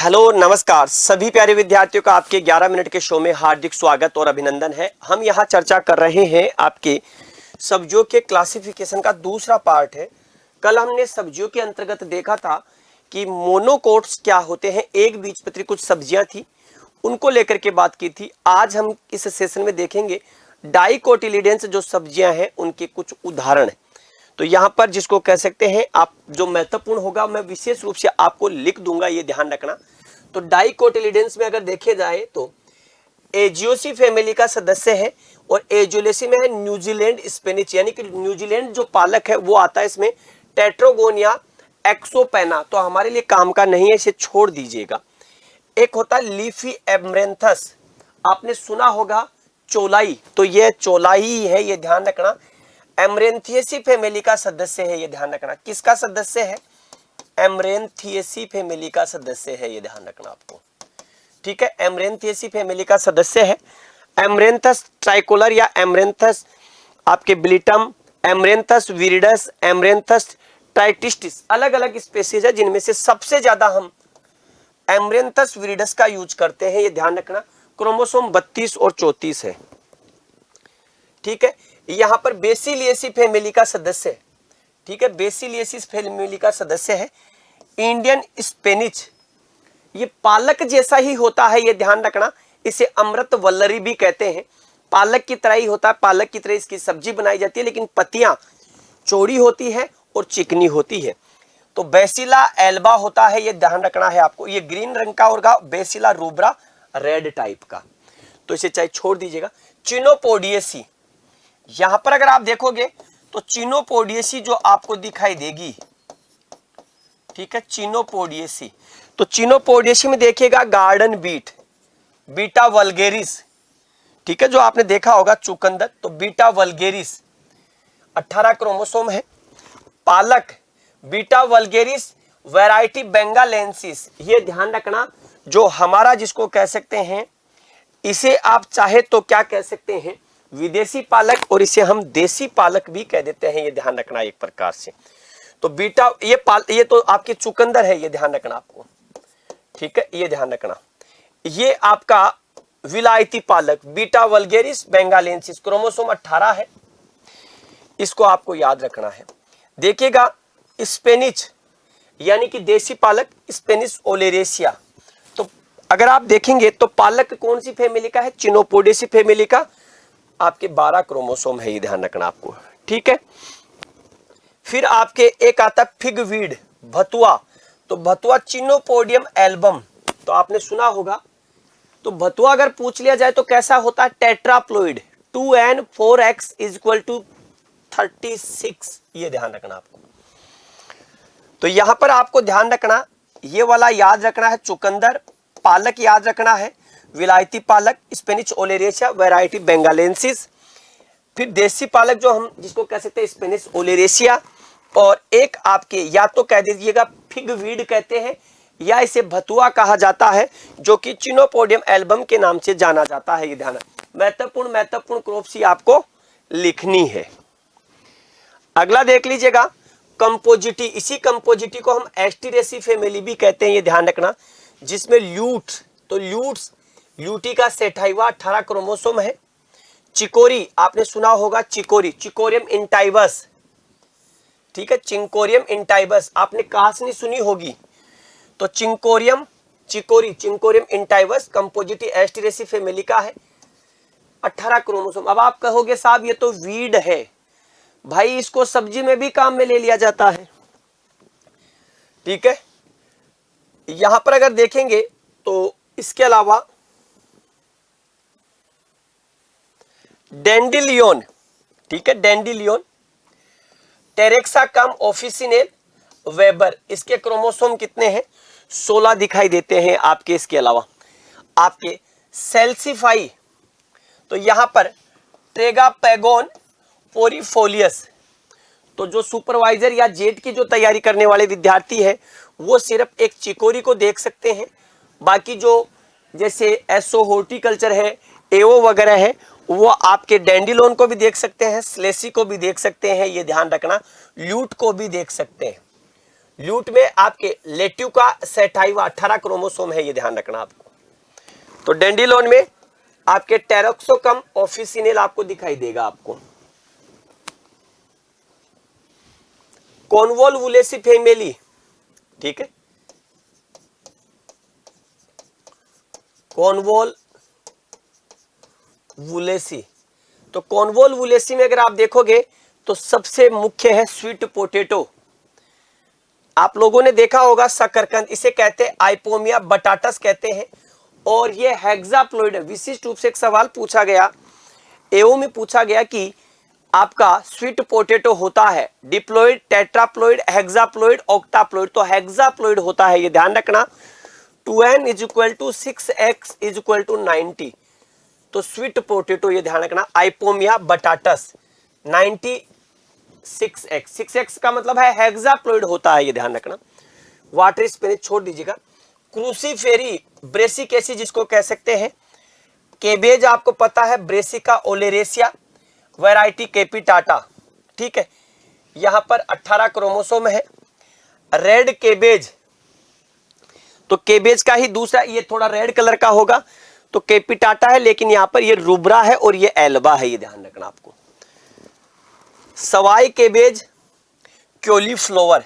Hello नमस्कार सभी प्यारे विद्यार्थियों का आपके 11 मिनट के शो में हार्दिक स्वागत और अभिनंदन है। हम यहाँ चर्चा कर रहे हैं आपके सब्जियों के क्लासिफिकेशन का दूसरा पार्ट है। कल हमने सब्जियों के अंतर्गत देखा था कि मोनोकोट्स क्या होते हैं, एक बीजपत्री कुछ सब्जियां थी उनको लेकर के बात की थी। आज हम इस सेशन में देखेंगे डाइकोटिलिडेंस जो सब्जियां हैं उनके कुछ उदाहरण है। तो यहाँ पर जिसको कह सकते हैं आप, जो महत्वपूर्ण होगा मैं विशेष रूप से आपको लिख दूंगा, ये ध्यान रखना। तो डाइकोटिलिडेंस में अगर देखे जाए तो एजियोसी फैमिली का सदस्य है और एजियोलेसी में है न्यूजीलैंड स्पेनिच, यानी कि न्यूजीलैंड जो पालक है वो आता है इसमें। टेट्रोगोनिया एक्सोपेना तो हमारे लिए काम का नहीं है, इसे छोड़ दीजिएगा। एक होता है लीफी एमरेंथस, आपने सुना होगा चोलाई, तो ये चोलाई ही है, ये ध्यान रखना। एमरेंथियेसी फैमिली का सदस्य है, ये ध्यान रखना। किसका सदस्य है? एमरेंथियेसी फैमिली का सदस्य है, ये ध्यान रखना आपको, ठीक है। एमरेंथियेसी फैमिली का सदस्य है। एमरेंथस ट्राइकोलर या एमरेंथस आपके ब्लिटम, एमरेंथस विरिडस, एमरेंथस ट्राइटिस्टिस, अलग अलग स्पेसीज है जिनमें से सबसे ज्यादा हम एमरेंथस विरिडस का यूज करते हैं, ये ध्यान रखना। क्रोमोसोम 32 और 34 है, ठीक है। यहां पर बेसिलियेसी फैमिली का सदस्य है, ठीक है। बेसिलियेसी फैमिली का सदस्य है इंडियन स्पेनिच, ये पालक जैसा ही होता है, ये ध्यान रखना। इसे अमृत वल्लरी भी कहते हैं, पालक की तरह ही होता है, पालक की तरह इसकी सब्जी बनाई जाती है, लेकिन पत्तियां चौड़ी होती है और चिकनी होती है। तो बेसिला एल्बा होता है, ये ध्यान रखना है आपको। ये ग्रीन रंग का होगा, बेसिला रूब्रा रेड टाइप का, तो इसे चाहे छोड़ दीजिएगा। चिनोपोडियेसी, यहां पर अगर आप देखोगे तो चिनोपोडियेसी जो आपको दिखाई देगी, ठीक है, चिनोपोडियेसी। तो चिनोपोडियेसी में देखिएगा गार्डन बीट, बीटा वल्गेरिस, ठीक है, जो आपने देखा होगा चुकंदर, तो बीटा वल्गेरिस 18 क्रोमोसोम है। पालक बीटा वल्गेरिस वैरायटी बेंगालेंसिस, ये ध्यान रखना। जो हमारा जिसको कह सकते हैं, इसे आप चाहे तो क्या कह सकते हैं, विदेशी पालक, और इसे हम देसी पालक भी कह देते हैं, ये ध्यान रखना एक प्रकार से। तो बीटा ये तो आपकी चुकंदर है, ये ध्यान रखना आपको, ठीक है, ये ध्यान रखना। ये आपका विलायती पालक बीटा वल्गेरिस बेंगालेंसिस, क्रोमोसोम 18 है, इसको आपको याद रखना है। देखिएगा स्पेनिच यानी कि देसी पालक, स्पेनिश ओलेरेसिया। तो अगर आप देखेंगे तो पालक कौन सी फैमिली का है? चिनोपोडियेसी फैमिली का, आपके 12 क्रोमोसोम है, ये ध्यान रखना आपको, ठीक है। फिर आपके एक आता है फिगवीड, भतुआ, तो भतुआ चिनोपोडियम एल्बम, तो आपने सुना होगा। तो भतुआ अगर पूछ लिया जाए तो कैसा होता है? टेट्राप्लोइड, 2n4x = 36, ये ध्यान रखना आपको। तो यहां पर आपको ध्यान रखना, ये वाला याद रखना है, चुकंदर, पालक याद रखना है, विलायती पालक स्पेनिश ओलेरेसिया वैरायटी बेंगालेंसिस, फिर देसी पालक जो हम जिसको कह सकते हैं स्पेनिश ओलेरेसिया, और एक आपके या तो कह दीजिएगा फिगवीड कहते हैं, या इसे भतुआ कहा जाता है, जो कि चिनोपोडियम एल्बम के नाम से जाना जाता है, ये ध्यान। महत्वपूर्ण क्रॉप्स ही आपको लिखनी है। अगला देख लीजिएगा कंपोजिटी, इसी कंपोजिटी को हम एस्टीरेसी फैमिली भी कहते हैं, ये ध्यान रखना, जिसमें ल्यूट, तो ल्यूटी का सेठाइवा 18 क्रोमोसोम है। चिकोरी आपने सुना होगा, चिकोरियम इंटाइबस, ठीक है, चिंकोरियम इंटाइबस, आपने कहासनी सुनी होगी। तो चिंकोरियम इंटाइबस कंपोजिटी एस्टीरेसी फैमिली का है, 18 क्रोमोसोम। अब आप कहोगे साहब ये तो वीड है, भाई इसको सब्जी में भी काम में ले लिया जाता है, ठीक है। यहां पर अगर देखेंगे तो इसके अलावा डेंडिलियन, ठीक है, डेंडिलियन, टेरेक्साकम ऑफिसिनेल वेबर, इसके क्रोमोसोम कितने हैं? 16 दिखाई देते हैं आपके। इसके अलावा आपके सेल्सिफाई, तो यहां पर ट्रेगापैगोन पोरिफोलियस, तो जो सुपरवाइजर या जेट की जो तैयारी करने वाले विद्यार्थी है वो सिर्फ एक चिकोरी को देख सकते हैं, बाकी जो जैसे एसओ हॉर्टिकल्चर है, एओ वगैरह है, वो आपके डेंडिलोन को भी देख सकते हैं, स्लेसी को भी देख सकते हैं, ये ध्यान रखना, ल्यूट को भी देख सकते हैं। ल्यूट में आपके लेट्यू का सेटाइवा 18 क्रोमोसोम है, ये ध्यान रखना आपको। तो डेंडिलोन में आपके टेरोक्सोकम ऑफिसिनेल आपको दिखाई देगा आपको। कॉन्वोल्वुलेसी फैमिली, ठीक है, कॉन्वोल्वुलेसी। तो कॉन्वोल्वुलेसी में अगर आप देखोगे तो सबसे मुख्य है स्वीट पोटैटो। आप लोगों ने देखा होगा शकरकंद, इसे कहते हैं आइपोमिया बटाटस कहते हैं, और ये हेक्साप्लॉइड है। विशिष्ट रूप से एक सवाल पूछा गया, एओ में पूछा गया कि आपका स्वीट पोटैटो होता है डिप्लॉइड, टेट्राप्लॉइड, हेक्साप्लॉइड, ऑक्टाप्लॉइड। तो हेक्साप्लॉइड होता है, ये ध्यान रखना। 2n = 6x = 90। तो स्वीट पोटैटो ये ध्यान रखना, आइपोमिया बटाटस 96x, 6x का मतलब है हेक्साप्लॉइड होता है, ये ध्यान रखना। वाटर स्पिनिच छोड़ दीजिएगा। क्रूसीफेरी ब्रेसिकेसी जिसको कह सकते हैं। केबेज आपको पता है ब्रेसिका ओलेरेसिया, वैरायटी कैपिटाटा, ठीक है। यहां पर 18 क्रोमोसोम है। रेड केबेज, तो केबेज का ही दूसरा, ये थोड़ा रेड कलर का होगा तो कैपिटाटा है, लेकिन यहां पर ये रूब्रा है और ये एल्बा है, ये ध्यान रखना आपको। Savoy cabbage cauliflower,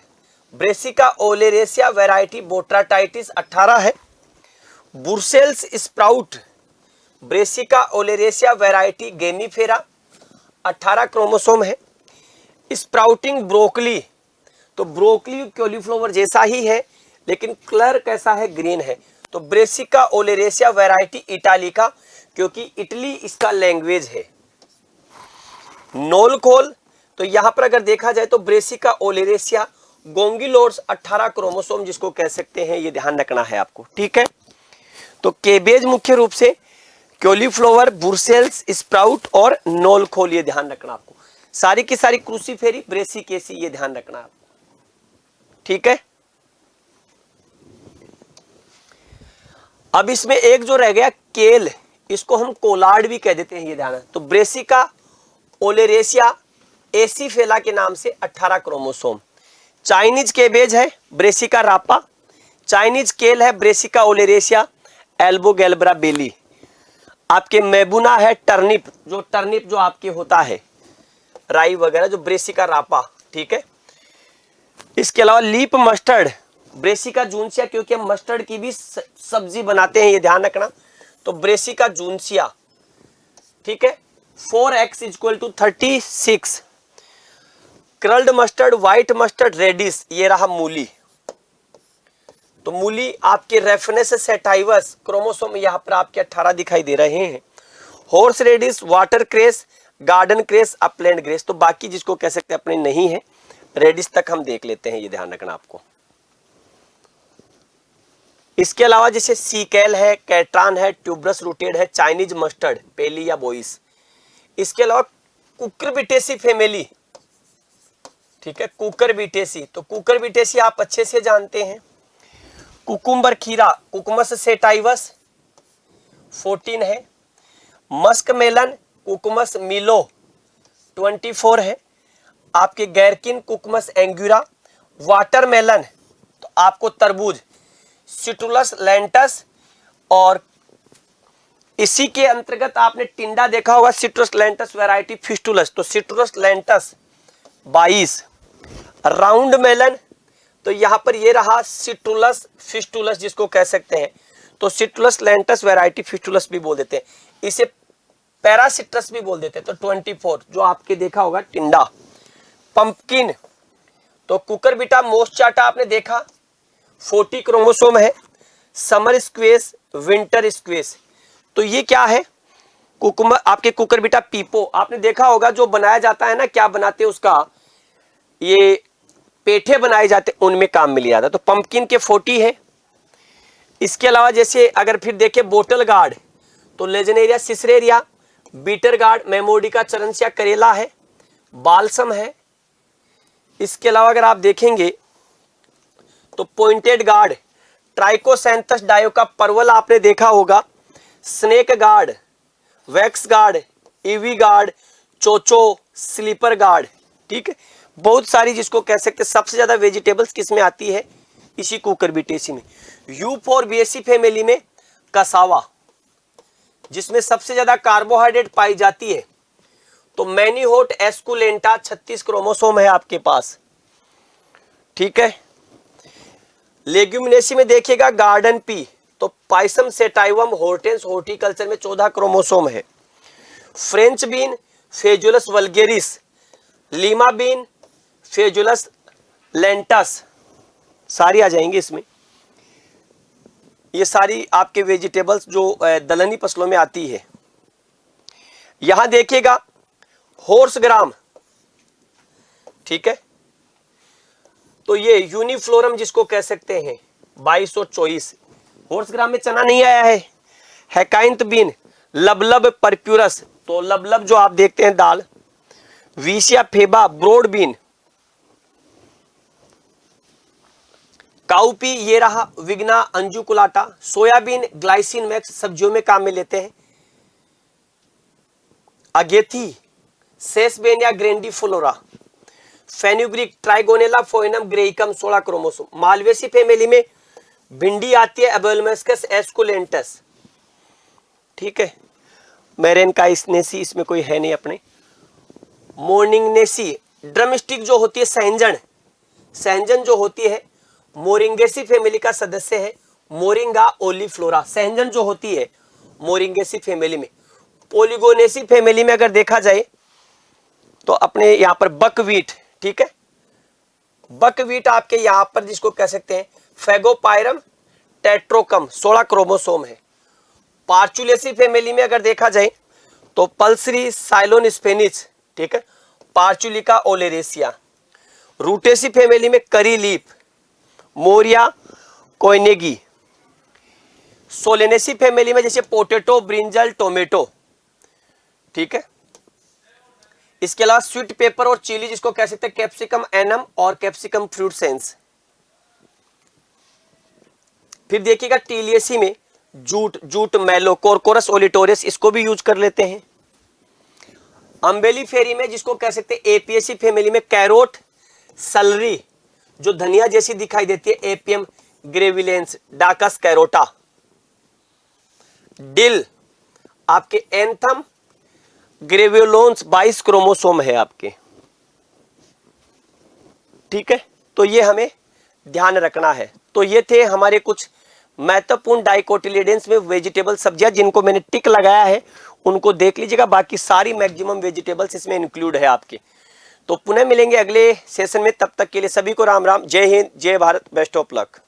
brassica oleracea variety botrytis 18 है। Brussels sprout, brassica oleracea variety gemmifera 18 chromosome है। स्प्राउटिंग ब्रोकली, तो ब्रोकली क्योलीफ्लोवर जैसा ही है लेकिन कलर कैसा है, ग्रीन है। तो ब्रेसिका ओलेरेसिया वैरायटी इटालिका, क्योंकि इटली इसका लैंग्वेज है। नोलकोल, तो यहां पर अगर देखा जाए तो ब्रेसिका ओलेरेसिया गोंगिलोर्स 18 क्रोमोसोम जिसको कह सकते हैं, ये ध्यान रखना है आपको, ठीक है। तो केबेज मुख्य रूप से क्योलीफ्लोवर, ब्रुसेल्स स्प्राउट और नोलकोल, ये ध्यान रखना आपको। सारी की सारी क्रूसीफेरी ब्रेसिकेसी, ये ध्यान रखना आपको, ठीक है। अब इसमें एक जो रह गया केल, इसको हम कोलार्ड भी कह देते हैं, ये ध्यान है। तो ब्रेसिका ओलेरेसिया एसीफेला के नाम से 18 क्रोमोसोम। चाइनीज केबेज है ब्रेसिका रापा, चाइनीज केल है ब्रेसिका ओलेरेसिया एल्बोगैल्ब्रा बेली। आपके मेबुना है टर्निप, जो टर्निप जो आपके होता है राई वगैरह, जो ब्रेसिका रापा, ठीक है। इसके अलावा लीप मस्टर्ड ब्रेसिका जूनसिया, क्योंकि हम मस्टर्ड की भी सब्जी बनाते हैं, ये ध्यान रखना। तो ब्रेसिका जूनसिया, ठीक है। 4x = 36। Curled mustard, white mustard, radish, ये रहा मूली। तो मूली आपके रेफनेस सेटाइवस क्रोमोसोम यहां पर आपके 18 दिखाई दे रहे हैं। Horse radish, water cress, garden cress, upland cress, तो बाकी जिसको कह सकते हैं अपने नहीं है। रेडिस तक हम देख लेते हैं, ये ध्यान रखना आपको। इसके अलावा जैसे सीकेल है, कैट्रान है, ट्यूबरस रूटेड है, चाइनीज मस्टर्ड, पेली या बोइस। इसके अलावा कुकरबिटेसी फैमिली, ठीक है, कुकरबिटेसी। तो कुकरबिटेसी आप अच्छे से जानते हैं। कुकुम्बर खीरा, कुकुमस सेटाइवस 14 है। मस्क मेलन, कुकुमस मिलो 24 है। आपके गैरकिन, कुकुमस एंगुरा। वाटरमेलन, तो आपको तरबूज सिट्रुलस लेंटस, और इसी के अंतर्गत आपने टिंडा देखा होगा, सिट्रस लेंटस वैरायटी फिस्टुलस, तो सिट्रुलस लेंटस 22। राउंड मेलन, तो यहां पर ये रहा सिट्रुलस फिस्टुलस जिसको कह सकते हैं, तो सिट्रुलस लेंटस वैरायटी फिस्टुलस भी बोल देते हैं, इसे पैरासिट्रस भी बोल देते हैं। तो 24 जो आपके देखा होगा टिंडा। पंपकिन, तो कुकरबिटा मोस्चाटा आपने देखा 40 क्रोमोसोम है। समर स्क्वेस, विंटर स्क्वेस, तो ये क्या है, कुकुम्बर आपके कुकरबिटा पीपो आपने देखा होगा, जो बनाया जाता है ना, क्या बनाते हैं उसका, ये पेठे बनाए जाते, उनमें काम मिल जाता है। तो पंपकिन के 40 है। इसके अलावा जैसे अगर फिर देखें बोटल गार्ड, तो लेजनेरिया सिसरेरिया, बीटर गार्ड, मेमोडिका चरनसिया करेला है, बालसम है। इसके अलावा अगर आप देखेंगे तो पॉइंटेड गार्ड, ट्राइकोसैंथस डायो का परवल आपने देखा होगा, snake gourd, wax gourd, ivy gourd, chocho, slipper gourd, ठीक है। बहुत सारी जिसको कह सकते हैं सबसे ज्यादा वेजिटेबल्स किसमें आती है, इसी कुकुरबिटेसी में। यूफोर्बिएसी फैमिली में कसावा, जिसमें सबसे ज्यादा कार्बोहाइड्रेट पाई जाती है। तो मैनीहोट एस्कुलेंटा 36 क्रोमोसोम है आपके पास, ठीक है। लेग्यूमिनेसी में देखिएगा गार्डन पी, तो पाइसम सेटाइवम हॉर्टेंस हॉर्टिकल्चर में 14 क्रोमोसोम है। French bean phaseolus vulgaris, lima bean phaseolus lunatus, सारी आ जाएंगी इसमें। ये सारी आपके वेजिटेबल्स जो दलहनी फसलों में आती है। यहां देखिएगा हॉर्स ग्राम, ठीक है। तो ये यूनिफ्लोरम जिसको कह सकते हैं 2224, हॉर्स ग्राम में चना नहीं आया है। हैकाइंथ बीन, लबलब परप्यूरस, तो लबलब जो आप देखते हैं दाल। Vicia faba broad bean, cowpea ये रहा, vigna unguiculata. Soybean glycine max सब्जियों में काम में लेते हैं। अगेथी sesbania grandiflora, fenugreek trigonella foenum graecum 16 chromosome. Malvaceae family में भिंडी आती है, एबोलमेस्कस एस्कुलेंटस, ठीक है। मेरेनकाइसनेसी इसमें कोई है नहीं अपने। मोर्निंगनेसी ड्रमस्टिक जो होती है, सहंजन जो होती है मोरिंगेसी फैमिली का सदस्य है। मोरिंगा ओलिफ्लोरा, सहंजन जो होती है मोरिंगेसी फैमिली में। पोलिगोनेसी फैमिली में अगर देखा जाए तो अपने यहां पर बकवीट, ठीक है। बकवीट आपके यहां पर जिसको कह सकते हैं फेगोपायरम टेट्रोकम, 16 क्रोमोसोम है। पार्चुलेसी फैमिली में अगर देखा जाए तो पल्सरी साइलोन स्पेनिच, ठीक है। पार्चुलिका ओलेरेसिया। रूटेसी फैमिली में curry leaf, murraya koenigii. Solanaceae family में जैसे पोटैटो, ब्रिंजल, टोमेटो, ठीक है। इसके अलावा स्वीट पेपर और चिली जिसको कह सकते हैं कैप्सिकम एनम और कैप्सिकम फ्रूटसेंस। फिर देखिएगा टीलियसी में जूट मैलो, कोरकोरस ओलिटोरियस, इसको भी यूज कर लेते हैं। अम्बेली फेरी में जिसको कह सकते हैं एपीएसी फैमिली में कैरोट, सलरी जो धनिया जैसी दिखाई देती है, एपियम ग्रेविलेंस, डाकस कैरोटा। डिल आपके एंथम ग्रेवियोलोन्स, 22 क्रोमोसोम है आपके, ठीक है। तो ये हमें ध्यान रखना है। तो ये थे हमारे कुछ महत्वपूर्ण डाइकोटिलिडेंस में वेजिटेबल सब्जियां जिनको मैंने टिक लगाया है, उनको देख लीजिएगा। बाकी सारी मैक्सिमम वेजिटेबल्स इसमें इंक्लूड है आपके। तो पुनः मिलेंगे अगले सेशन में, तब तक के लिए सभी को राम राम, जय हिंद, जय भारत, बेस्ट ऑफ लक।